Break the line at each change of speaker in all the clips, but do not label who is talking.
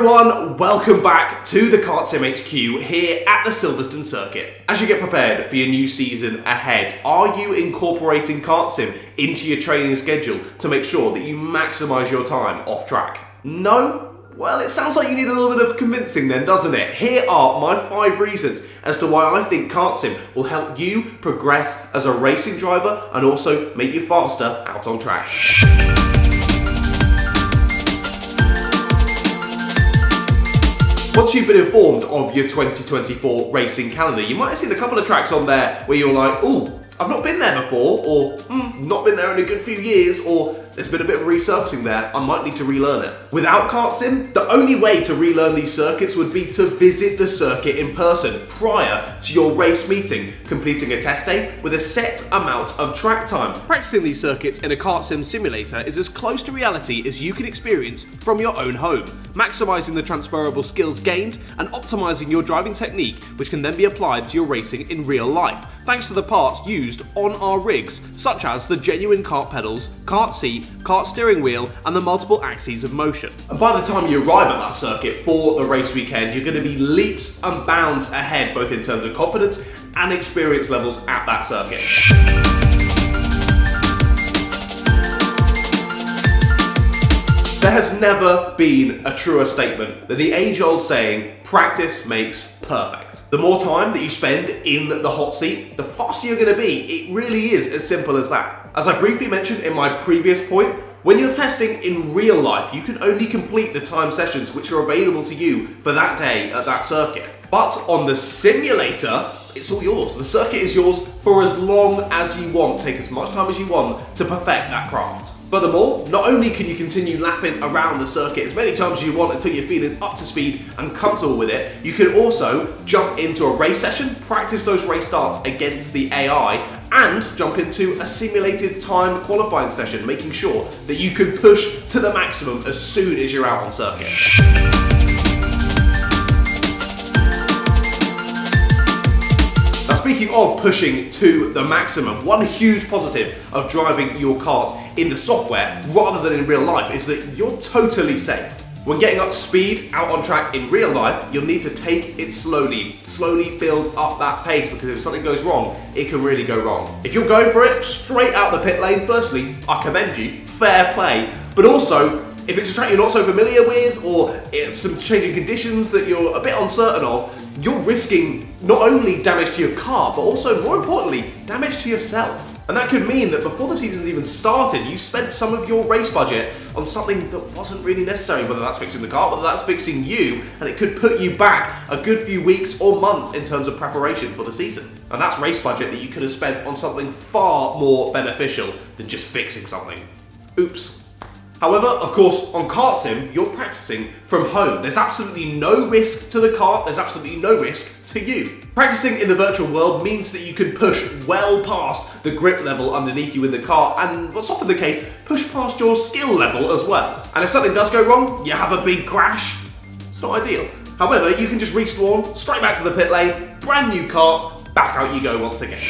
everyone, welcome back to the Kartsim HQ here at the Silverstone circuit. As you get prepared for your new season ahead, are you incorporating Kartsim into your training schedule to make sure that you maximise your time off track? No? Well, it sounds like you need a little bit of convincing then, doesn't it? Here are my 5 reasons as to why I think Kartsim will help you progress as a racing driver and also make you faster out on track. Once you've been informed of your 2024 racing calendar, you might have seen a couple of tracks on there where you're like, ooh, I've not been there before, or not been there in a good few years, or there's been a bit of resurfacing there, I might need to relearn it. Without Kartsim, the only way to relearn these circuits would be to visit the circuit in person prior to your race meeting, completing a test day with a set amount of track time. Practicing these circuits in a Kartsim simulator is as close to reality as you can experience from your own home, maximising the transferable skills gained and optimising your driving technique, which can then be applied to your racing in real life, thanks to the parts used on our rigs, such as the genuine kart pedals, kart seat, kart steering wheel, and the multiple axes of motion. And by the time you arrive at that circuit for the race weekend, you're going to be leaps and bounds ahead, both in terms of confidence and experience levels at that circuit. There has never been a truer statement than the age-old saying, practice makes perfect. The more time that you spend in the hot seat, the faster you're going to be. It really is as simple as that. As I briefly mentioned in my previous point, when you're testing in real life, you can only complete the time sessions which are available to you for that day at that circuit. But on the simulator, it's all yours. The circuit is yours for as long as you want. Take as much time as you want to perfect that craft. Furthermore, not only can you continue lapping around the circuit as many times as you want until you're feeling up to speed and comfortable with it, you can also jump into a race session, practice those race starts against the AI, and jump into a simulated time qualifying session, making sure that you can push to the maximum as soon as you're out on circuit. Speaking of pushing to the maximum, one huge positive of driving your kart in the software rather than in real life is that you're totally safe. When getting up to speed out on track in real life, you'll need to take it slowly build up that pace, because if something goes wrong, it can really go wrong. If you're going for it straight out the pit lane, firstly, I commend you, fair play, but also, if it's a track you're not so familiar with, or it's some changing conditions that you're a bit uncertain of, you're risking not only damage to your car, but also, more importantly, damage to yourself. And that could mean that before the season's even started, you spent some of your race budget on something that wasn't really necessary, whether that's fixing the car, whether that's fixing you, and it could put you back a good few weeks or months in terms of preparation for the season. And that's race budget that you could have spent on something far more beneficial than just fixing something. Oops. However, of course, on Kartsim, you're practicing from home. There's absolutely no risk to the kart, there's absolutely no risk to you. Practicing in the virtual world means that you can push well past the grip level underneath you in the car, and what's often the case, push past your skill level as well. And if something does go wrong, you have a big crash, it's not ideal. However, you can just respawn, straight back to the pit lane, brand new kart, back out you go once again.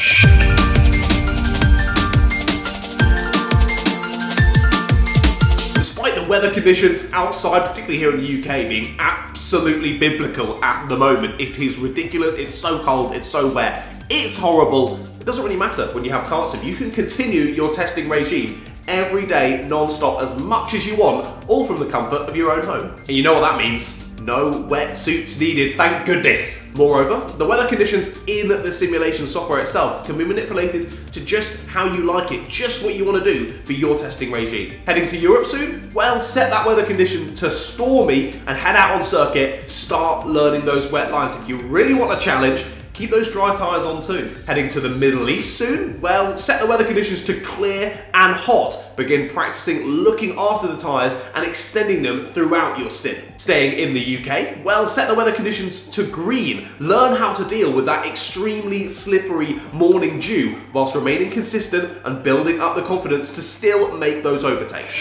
Despite the weather conditions outside, particularly here in the UK, being absolutely biblical at the moment, it is ridiculous, it's so cold, it's so wet, it's horrible. It doesn't really matter when you have Kartsim. You can continue your testing regime every day, non-stop, as much as you want, all from the comfort of your own home. And you know what that means. No wetsuits needed, thank goodness. Moreover, the weather conditions in the simulation software itself can be manipulated to just how you like it, just what you want to do for your testing regime. Heading to Europe soon? Well, set that weather condition to stormy and head out on circuit, start learning those wet lines. If you really want a challenge, keep those dry tyres on too. Heading to the Middle East soon? Well, set the weather conditions to clear and hot. Begin practicing looking after the tyres and extending them throughout your stint. Staying in the UK? Well, set the weather conditions to green. Learn how to deal with that extremely slippery morning dew whilst remaining consistent and building up the confidence to still make those overtakes.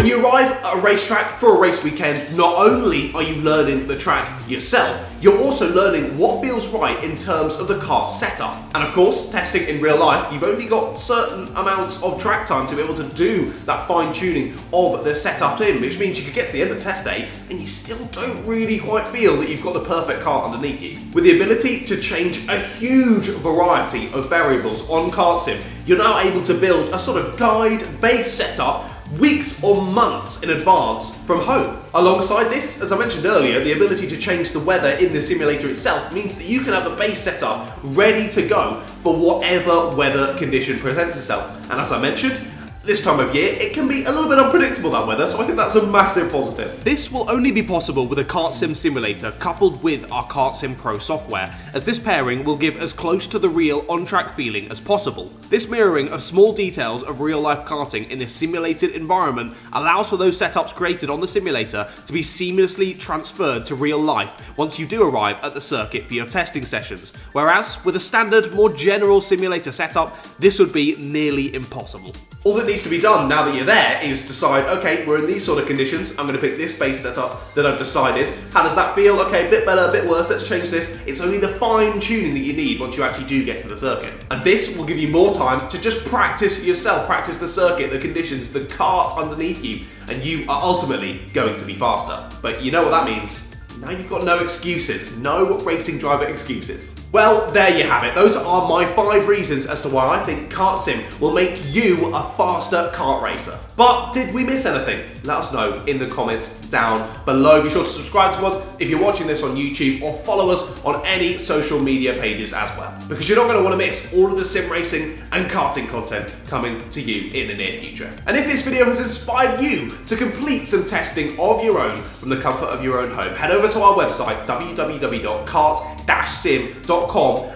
When you arrive at a racetrack for a race weekend, not only are you learning the track yourself, you're also learning what feels right in terms of the kart setup. And of course, testing in real life, you've only got certain amounts of track time to be able to do that fine tuning of the setup in, which means you could get to the end of the test day and you still don't really quite feel that you've got the perfect kart underneath you. With the ability to change a huge variety of variables on Kartsim, you're now able to build a sort of guide-based setup weeks or months in advance from home. Alongside this, as I mentioned earlier, the ability to change the weather in the simulator itself means that you can have a base setup ready to go for whatever weather condition presents itself. And as I mentioned, this time of year, it can be a little bit unpredictable, that weather, so I think that's a massive positive. This will only be possible with a Kartsim simulator coupled with our Kartsim Pro software, as this pairing will give as close to the real on-track feeling as possible. This mirroring of small details of real-life karting in this simulated environment allows for those setups created on the simulator to be seamlessly transferred to real life once you do arrive at the circuit for your testing sessions, whereas with a standard, more general simulator setup, this would be nearly impossible. All that needs to be done now that you're there is decide, okay, we're in these sort of conditions, I'm going to pick this base setup that I've decided. How does that feel? Okay, a bit better, a bit worse, let's change this. It's only the fine tuning that you need once you actually do get to the circuit. And this will give you more time to just practice yourself, practice the circuit, the conditions, the kart underneath you, and you are ultimately going to be faster. But you know what that means? Now you've got no excuses, no racing driver excuses. Well, there you have it. Those are my 5 reasons as to why I think Kartsim will make you a faster kart racer. But did we miss anything? Let us know in the comments down below. Be sure to subscribe to us if you're watching this on YouTube, or follow us on any social media pages as well, because you're not going to want to miss all of the sim racing and karting content coming to you in the near future. And if this video has inspired you to complete some testing of your own from the comfort of your own home, head over to our website www.kart-sim.com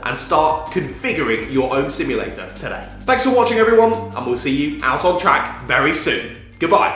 and start configuring your own simulator today. Thanks for watching, everyone, and we'll see you out on track very soon. Goodbye.